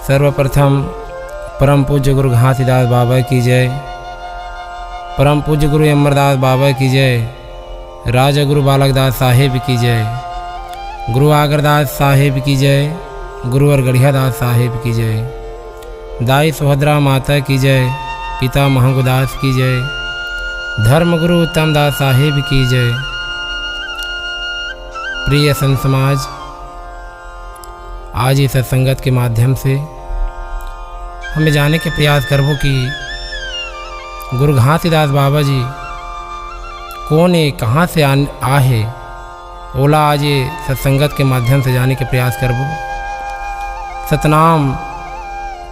सर्वप्रथम परम पूज्य गुरु घासीदास बाबा की जय, परम पूज्य गुरु अमरदास बाबा की जय, राजगुरु बालकदास साहेब की जय, गुरु आगरदास साहेब की जय, गुरुवर गढ़ियादास साहेब की जय, दाई सुभद्रा माता की जय, पिता महंगुदास की जय, धर्मगुरु उत्तमदास साहेब की जय। प्रिय संत समाज, आज इस सत्संगत के माध्यम से हमें जाने के प्रयास करबो कि गुरु घासीदास बाबा जी कौन है, कहाँ से आ है, ओला आज ये सत्संगत के माध्यम से जाने के प्रयास करबो। सतनाम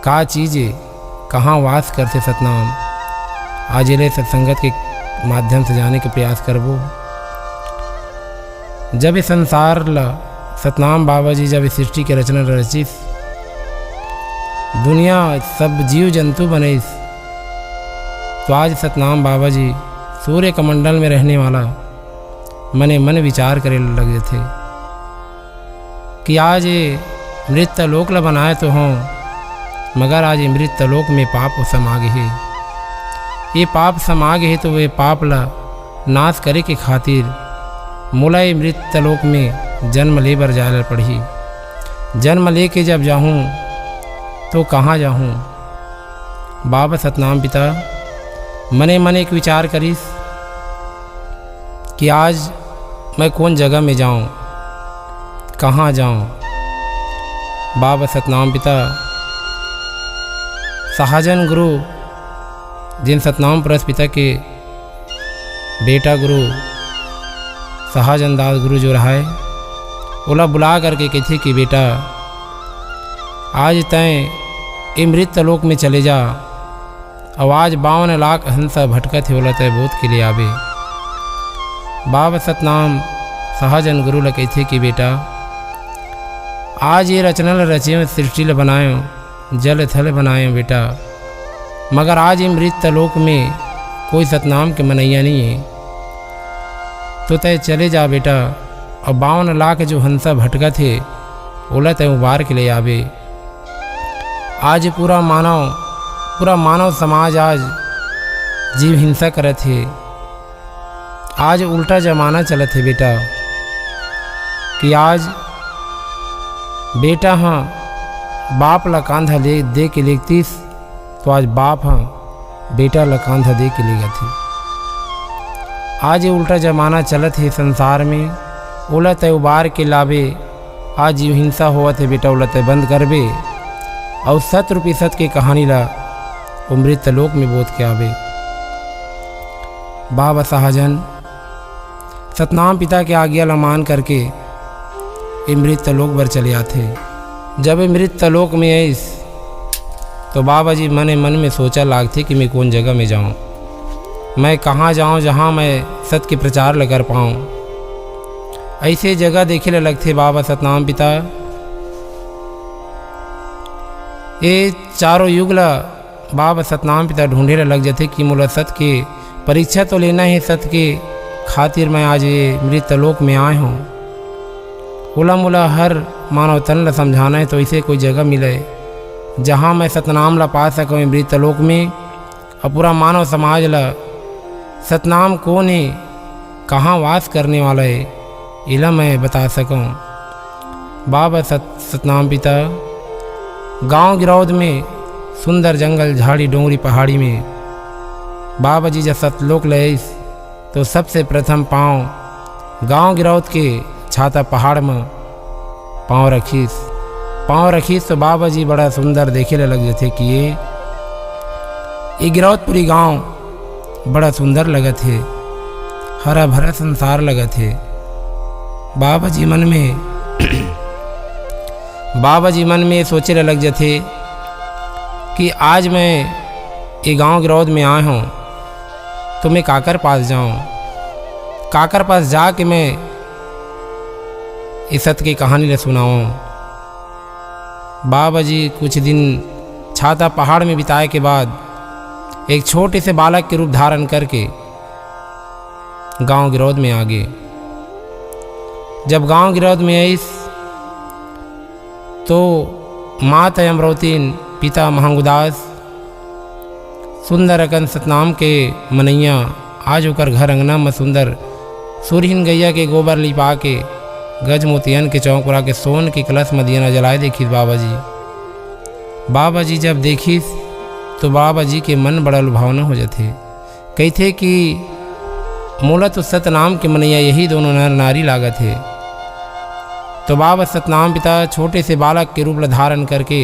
का चीज़, कहाँ वास करते सतनाम, आज ये सत्संगत के माध्यम से जाने के प्रयास करबो। जब इस संसार ला सतनाम बाबा जी जब इस सृष्टि के रचना रचिस, दुनिया सब जीव जंतु बनेस, तो आज सतनाम बाबा जी सूर्य कमंडल में रहने वाला मने मन विचार करे लगे थे कि आज ये मृत लोक ला बनाए तो हों, मगर आज ये मृत लोक में पाप समागे है। ये पाप समागे है तो वे पाप ला नाश करे के खातिर मोला ये मृत लोक में जन्म ले बर जाए पड़ी। जन्म ले के जब जाऊँ तो कहाँ जाऊँ। बाबा सतनाम पिता मने मन एक विचार करीस कि आज मैं कौन जगह में जाऊँ, कहाँ जाऊँ। बाबा सतनाम पिता शाहजन गुरु, जिन सतनाम परस पिता के बेटा गुरु शाहजन दास गुरु जो रहा है, ओला बुला करके कहते कि बेटा आज तय ए मृत लोक में चले जा, आवाज 52 लाख हंसा भटकत है, ओला तय बोध के लिए आवे। बाबा सतनाम शाहजन गुरु ला कहते कि बेटा आज ये रचना ला रचे, सृष्टि ला बनायो, जल थल बनायो बेटा, मगर आज ये मृत लोक में कोई सतनाम के मनैया नहीं है, तो तय चले जा बेटा, और 52 लाख जो हंसा भटकत है ओला तय उबार के ले आवे। आज पूरा मानव समाज आज जीव हिंसा करत है, आज उल्टा जमाना चलत है बेटा, कि आज बेटा हाँ बाप ला कांधा दे के लेगतीस, तो आज बाप हाँ बेटा ला कांधा दे के लेगा थी। आज ये उल्टा जमाना चलत है संसार में, ओला तय उबार के लावे। आज जीव हिंसा होवत है बेटा, ओला तय बंद करबे, और 100% की कहानी ला मृत लोक में बोध के आवे। बाबा शाहजन सतनाम पिता के आज्ञा ला मान करके ये मृत लोक बर चले आते। जब ये मृत लोक में आईस तो बाबा जी मन में सोचा लागते कि मैं कौन जगह में जाऊं, मैं कहाँ जाऊं जहाँ मैं सत्य के प्रचार ला कर पाऊँ। ऐसे जगह देखे ला लगते बाबा सतनाम पिता, ये चारों युग ला बाबा सतनाम पिता ढूंढे ला लग जाते कि मोला सत्य के परीक्षा तो लेना है, सत्य के खातिर मैं आज ये मृत लोक में आए हूँ। ओला मोला हर मानव तन ला समझाना है, तो ऐसे कोई जगह मिले जहाँ मैं सतनाम ला पा सकूँ मृत लोक में, और पूरा मानव समाज ला सतनाम कौन है, कहाँ वास करने वाला है, इला मैं बता सकूँ। बाबा सतनाम पिता गांव गिरौद में सुंदर जंगल झाड़ी डोंगरी पहाड़ी में बाबा जी जब सतलोक लईस, तो सबसे प्रथम पाँव गांव गिरौद के छाता पहाड़ में पाँव रखीस तो बाबा जी बड़ा सुंदर देखे लग जाते कि ये गिरौदपुरी गांव बड़ा सुंदर लगत है, हरा भरा संसार लगत है। बाबा जी मन में सोचे लग जाते कि आज मैं ये गांव गिरौद में आया हूँ, तो मैं काकर पास जाऊँ, काकर पास जाके मैं इस सत्य की कहानी ले सुनाऊँ। बाबा जी कुछ दिन छाता पहाड़ में बिताए के बाद एक छोटे से बालक के रूप धारण करके गांव गिरौद में आगे। जब गांव गिरौद में आईस तो माता अमरौतीन पिता महंगुदास सुंदर अकन सतनाम के मनैया आज ओकर घर अंगना में सुंदर सूरहीन गैया के गोबर लिपा के गज मोतियन के चौंकुरा के सोन के कलश में दिया जलाए देखिस बाबा जी जब देखिस तो बाबा जी के मन बड़ा लुभावना हो जाते। कहते कि मोला तो सतनाम के मनैया यही दोनों नर नारी लागत है। तो बाबा सतनाम पिता छोटे से बालक के रूप ला धारण करके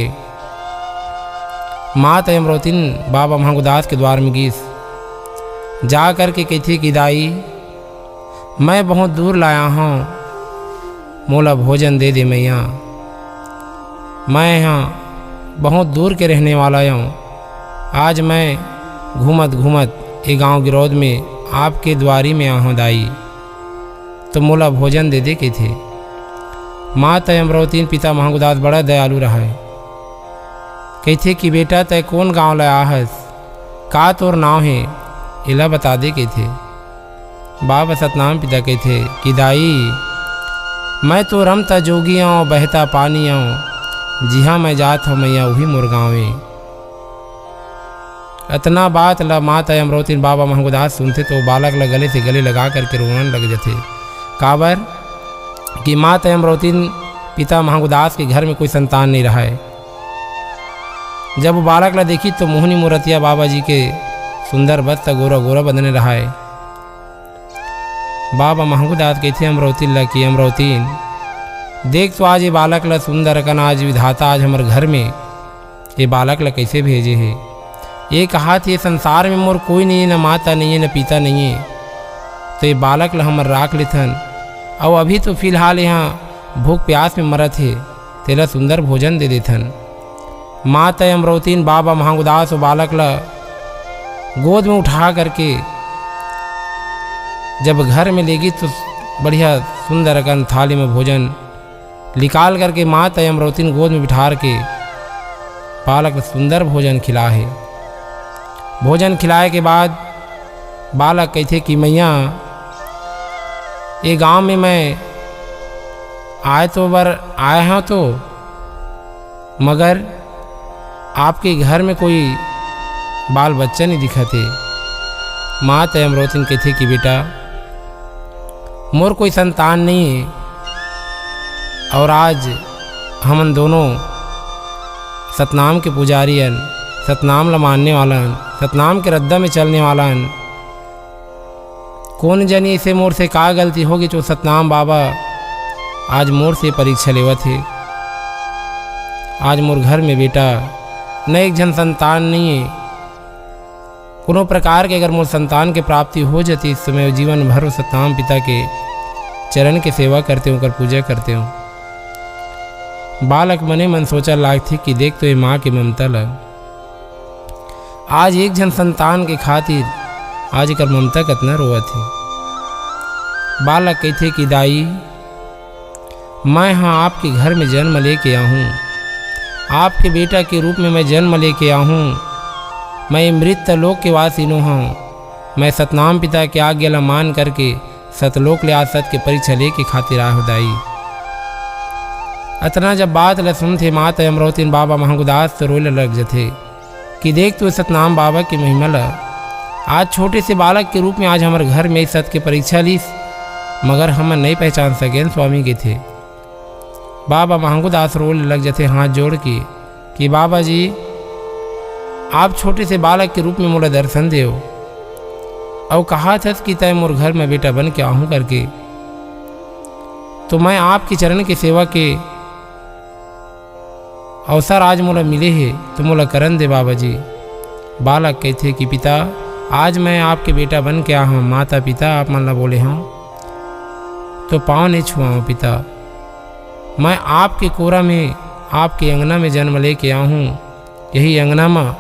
माता अमरौतीन बाबा महंगुदास के द्वार में गीस जा कर के कहती कि दाई मैं बहुत दूर लाया हूँ, मोला भोजन दे दे मैया। मैं यहाँ बहुत दूर के रहने वाला हूँ। आज मैं घूमत घूमत ये गांव गिरौद में आपके द्वारी में आऊँ दाई, तो मोला भोजन दे दे के थे। माता अमरौतीन पिता महंगुदास बड़ा दयालु रहा है। कहते कि बेटा तय कौन गांव लाया हस, का तोर नाव है, इला बता दे के थे। बाबा सतनाम पिता कहते कि दाई मैं तो रमता जोगी आऊँ बहता पानी आऊँ, जिहाँ मैं जात हूँ मैया वही मोर गाँवे। इतना बात ला माता अमरौतीन बाबा महंगुदास सुनते तो बालक ला गले से गले लगा करके रोने लग जाते। काबर कि माता अमरौतीन पिता महंगुदास के घर में कोई संतान नहीं रहा है। जब वो बालक ला देखी तो मोहनी मूर्तिया बाबा जी के सुंदर बस्त गोरा गोरा बदने रहा है। बाबा महंगुदास कहते अमरौतीन ला कि अमरौतीन देख तो आज ये बालक ला सुंदर कन आज विधाता आज हमारे घर में ये बालक ला कैसे भेजे है। ये कहा थी संसार में मोर कोई नहीं है, न माता नहीं है न पिता नहीं है, तो ये बालक ला हमर राख लेथन। और अभी तो फिलहाल यहाँ भूख प्यास में मरत है, तेरा सुंदर भोजन दे देथन। माता अमरौतीन बाबा महंगुदास और बालक ला गोद में उठा करके जब घर में लेगी तो बढ़िया सुंदर अकन थाली में भोजन निकाल करके माता अमरौतीन गोद में बिठार के बालक सुंदर भोजन खिला है। भोजन खिलाए के बाद बालक कहते कि मैया ये गांव में मैं आए तो बार आया हूँ तो मगर आपके घर में कोई बाल बच्चा नहीं दिखते। माता अमरौतीन कहते कि बेटा मोर कोई संतान नहीं है और आज हमन दोनों सतनाम के पुजारी हन, सतनाम ला मानने वाला हन, सतनाम के रद्दा में चलने वाला हन। कौन जानी इसे मोर से का गलती होगी जो सतनाम बाबा आज मोर से परीक्षा लेवत है। आज मोर घर में बेटा न एक जन संतान नहीं है। कोनो प्रकार के अगर मोर संतान के प्राप्ति हो जाती इस समय जीवन भर सतनाम पिता के चरण की सेवा करते हूँ, कर पूजा करते हूँ। बालक मने मन सोचा लाग थी कि देख तो ये माँ की ममता लग आज एक जन संतान के खातिर आज कर ममता कितना रोआ थी। बालक कहते कि दाई मैं हाँ आपके घर में जन्म लेके आऊँ, आपके बेटा के रूप में मैं जन्म लेके आऊँ। मैं मृत लोक के वासिनो हूँ। मैं सतनाम पिता के आज्ञा ला मान करके सतलोक ले आज सत के परीक्षा लेके खातिर आए हो दाई। अतना जब बात ला सुनते माता अमरौतीन बाबा महंगुदास तो रोले लग जाते कि देख तो सतनाम बाबा की महिमा ला। आज छोटे से बालक के रूप में आज हमारे घर में सत के परीक्षा लीस मगर हम नहीं पहचान सके स्वामी के थे। बाबा महंगुदास रोले लग जाते हाथ जोड़ के कि बाबा जी आप छोटे से बालक के रूप में मोला दर्शन दे और कहा था कि तय मोर घर में बेटा बन के आहूँ करके, तो मैं आपके चरण की सेवा के अवसर आज मोला मिले है तो मोला करन दे बाबा जी। बालक कहते कि पिता आज मैं आपके बेटा बन के आया हूँ। माता पिता आप मन ला बोले हूँ तो पाँव नहीं छुआऊँ पिता। मैं आपके कोरा में आपके अंगना में जन्म लेके आया हूँ। यही अंगना में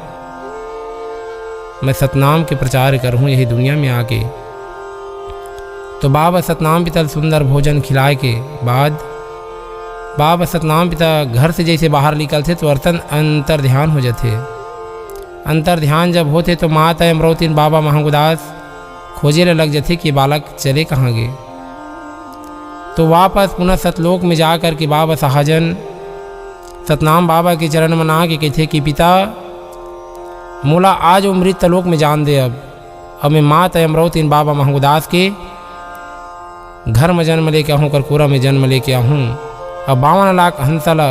मैं सतनाम के प्रचार करूँ यही दुनिया में आके। तो बाबा सतनाम पिता सुंदर भोजन खिलाए के बाद बाबा सतनाम पिता घर से जैसे बाहर निकलते तो अंतर ध्यान हो जाते। अंतर ध्यान जब होते तो माता अमरौतीन बाबा महंगुदास खोजे लग जाते कि बालक चले कहाँ गए। तो वापस पुनः सतलोक में जा कर के बाबा सहजन सतनाम बाबा के चरण मना के कहते कि पिता मोला आज वो मृत लोक में जान दे। अब मैं मात अमरौती बाबा महंगुदास के घर में जन्म लेके आहूँ, करकोरा में जन्म लेके आहूँ। अब 52 लाख हंसला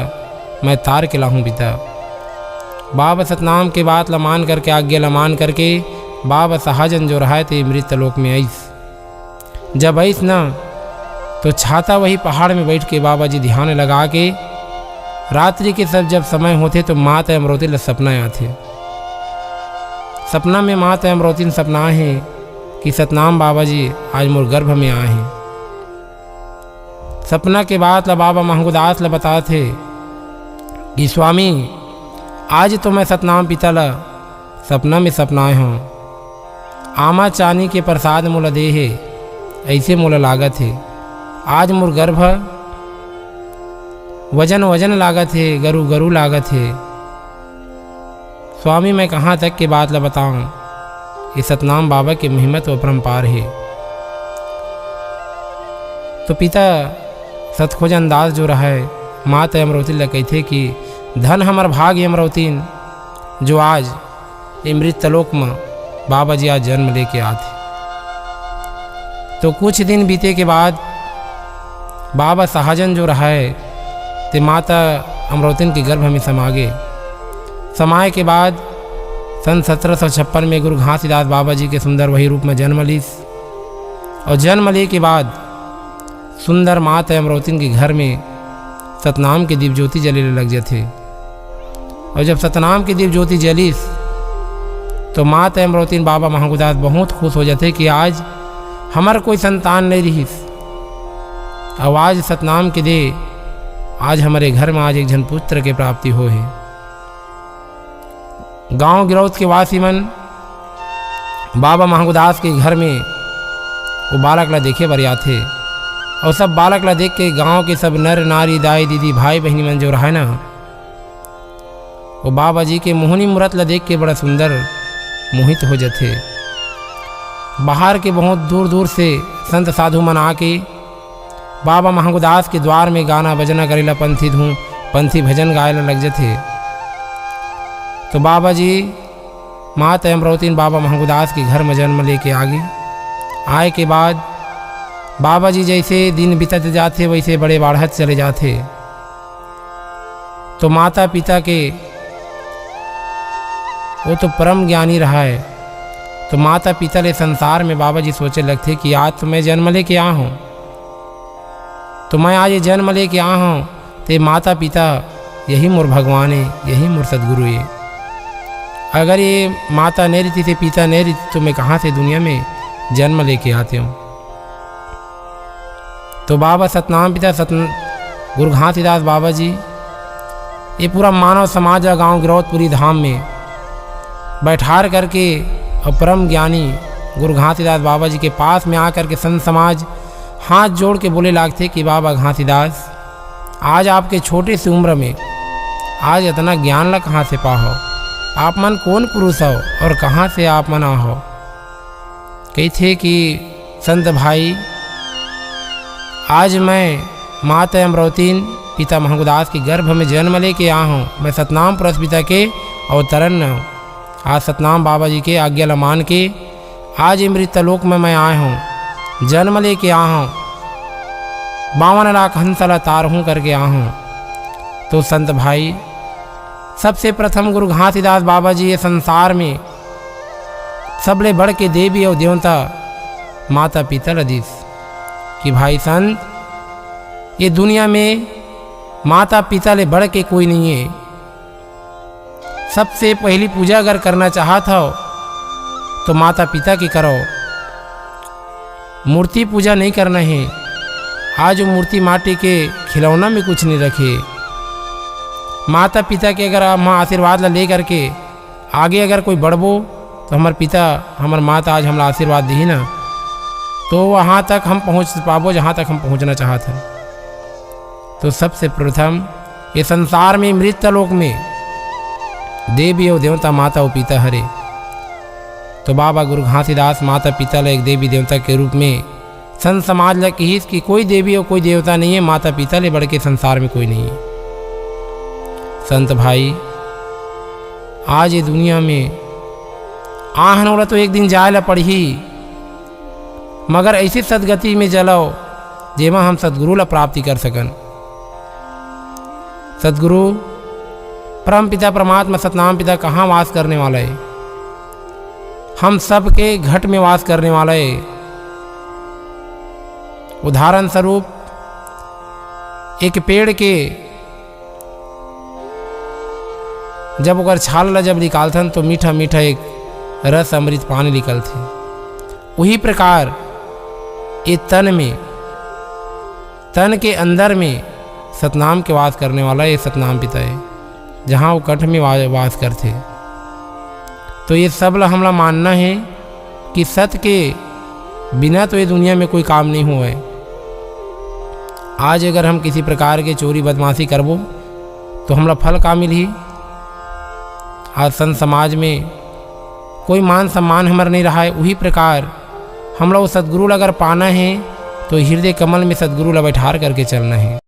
मैं तार के लाहूँ पिता। बाबा सतनाम के बात ला मान करके आज्ञा ला मान करके बाबा सहजन जो रहा थे मृत लोक में आईस। जब आईस ना तो छाता वही पहाड़ में बैठ के बाबा जी ध्यान लगा के रात्रि के सब जब समय होते तो माता अमरौती ला सपना आते। सपना में माता अमरौती सपना है कि सतनाम बाबा जी आज मोर गर्भ में आए हैं। सपना के बाद ला बाबा महंगुदास ला बताते कि स्वामी आज तो मैं सतनाम पिता ला सपना में सपनाए हूँ। आमा चानी के प्रसाद मोला दे है ऐसे मोला लागत है। आज मोर गर्भ वजन वजन लागत है, गरु गरु लागत है। स्वामी मैं कहाँ तक के बात ला बताऊँ। ये सतनाम बाबा की महिमा तो अपरंपार है। तो पिता सतखोजन दास जो रहा है माता अमरौती ला कहते कि धन हमर भाग्य अमरौतीन जो आज ये मृत लोक में बाबा जी आज जन्म लेके आते। तो कुछ दिन बीते के बाद बाबा सहजन जो रहा है ते माता अमरौतीन के गर्भ में समा गए। समाए के बाद सन 1756 में गुरु घासीदास बाबा जी के सुंदर वही रूप में जन्म लीस। और जन्म ले के बाद सुंदर माता अमरौतीन के घर में सतनाम की दीप ज्योति जलेने लग जाते। और जब सतनाम की दीप ज्योति जलीस तो माता अमरौतीन बाबा महंगुदास बहुत खुश हो जाते कि आज हमार कोई संतान नहीं रहीस। अब आज सतनाम के दे आज हमारे घर में आज एक जन पुत्र के प्राप्ति हो है। गांव गिरौत के वासी मन बाबा महंगुदास के घर में वो बालक ला देखे बर आथे। और सब बालक ला देख के गांव के सब नर नारी दाई दीदी भाई बहनी मन जो रहा ना वो बाबा जी के मोहनी मूरत ला देख के बड़ा सुंदर मोहित हो जाते। बाहर के बहुत दूर दूर से संत साधु मन आके बाबा महंगुदास के द्वार में गाना बजना करेला पंथी भजन गायला लग जाते। तो बाबा जी माता अमरौतीन बाबा महंगुदास के घर में जन्म लेके आगे आए के बाद बाबा जी जैसे दिन बीतते जाते वैसे बड़े बढ़त चले जाते। तो माता पिता के वो तो परम ज्ञानी रहा है। तो माता पिता ले संसार में बाबा जी सोचे लगते कि आज तो मैं जन्म लेके आ हूँ। तो मैं आज ये जन्म लेके आ हूँ तो माता पिता यही मोर भगवान है, यही मोर सदगुरु है। अगर ये माता नहीं रहती थे पिता नहीं रहती तो मैं कहाँ से दुनिया में जन्म लेके आते हूँ। तो बाबा सतनाम पिता गुरु घासीदास बाबा जी ये पूरा मानव समाज गांव गिरौतपुरी धाम में बैठार करके और परम ज्ञानी गुरु घासीदास बाबा जी के पास में आकर के संत समाज हाथ जोड़ के बोले लागते कि बाबा घासीदास आज आपके छोटे सी उम्र में आज इतना ज्ञान ला कहाँ से पाहो। आप मन कौन पुरुष हो और कहाँ से आप मन हो। कहते कि संत भाई आज मैं माता अमरौतीन पिता महंगुदास के गर्भ में जन्म लेके आ हूँ। मैं सतनाम पुरुष पिता के अवतरण आज सतनाम बाबा जी के आज्ञा ला मान के आज मृत लोक में मैं आया हूँ, जन्म लेके आ हूँ, 52 लाख हंसला तार हूँ करके आ हूँ। तो संत भाई सबसे प्रथम गुरु घासीदास बाबा जी ये संसार में सबले बढ़ के देवी और देवता माता पिता लदीस कि भाई संत ये दुनिया में माता पिता ले बढ़ के कोई नहीं है। सबसे पहली पूजा अगर करना चाहत हो तो माता पिता की करो, मूर्ति पूजा नहीं करना है। आज मूर्ति माटी के खिलौना में कुछ नहीं रखे। माता पिता के अगर हम आशीर्वाद ला ले करके आगे अगर कोई बढ़बो तो हमारे पिता हमार माता आज हमारा आशीर्वाद दी ना तो वहाँ तक हम पहुँच पाबो जहाँ तक हम पहुँचना चाहते हैं। तो सबसे प्रथम ये संसार में मृत लोक में देवी और देवता माता और पिता हरे। तो बाबा गुरु घासीदास माता पिता ल एक देवी देवता के रूप में संत समाज ल कहिस कि कोई देवी और कोई देवता नहीं है, माता पिता ले बढ़ के संसार में कोई नहीं है। संत भाई आज ये दुनिया में आहन होला तो एक दिन जाए ला पड़ही, मगर ऐसी सदगति में चलो जेमा हम सदगुरु ला प्राप्ति कर सकन। सदगुरु परम पिता परमात्मा सतनाम पिता कहाँ वास करने वाला है? हम सब के घट में वास करने वाला है। उदाहरण स्वरूप एक पेड़ के जब ओकर छाल ला जब निकालथन तो मीठा मीठा एक रस अमृत पानी निकलथे। वही प्रकार ये तन के अंदर में सतनाम के वास करने वाला ये सतनाम पिता है, जहाँ वो कंठ में वास करते। तो ये सब ला हमला मानना है कि सत्य के बिना तो ये दुनिया में कोई काम नहीं हुआ है। आज अगर हम किसी प्रकार के चोरी बदमाशी करबो तो हमला फल का मिलही? आज संत समाज में कोई मान सम्मान हमार नहीं रहा है। वही प्रकार हमला वो सदगुरु अगर पाना है तो हृदय कमल में सदगुरु ला बैठार करके चलना है।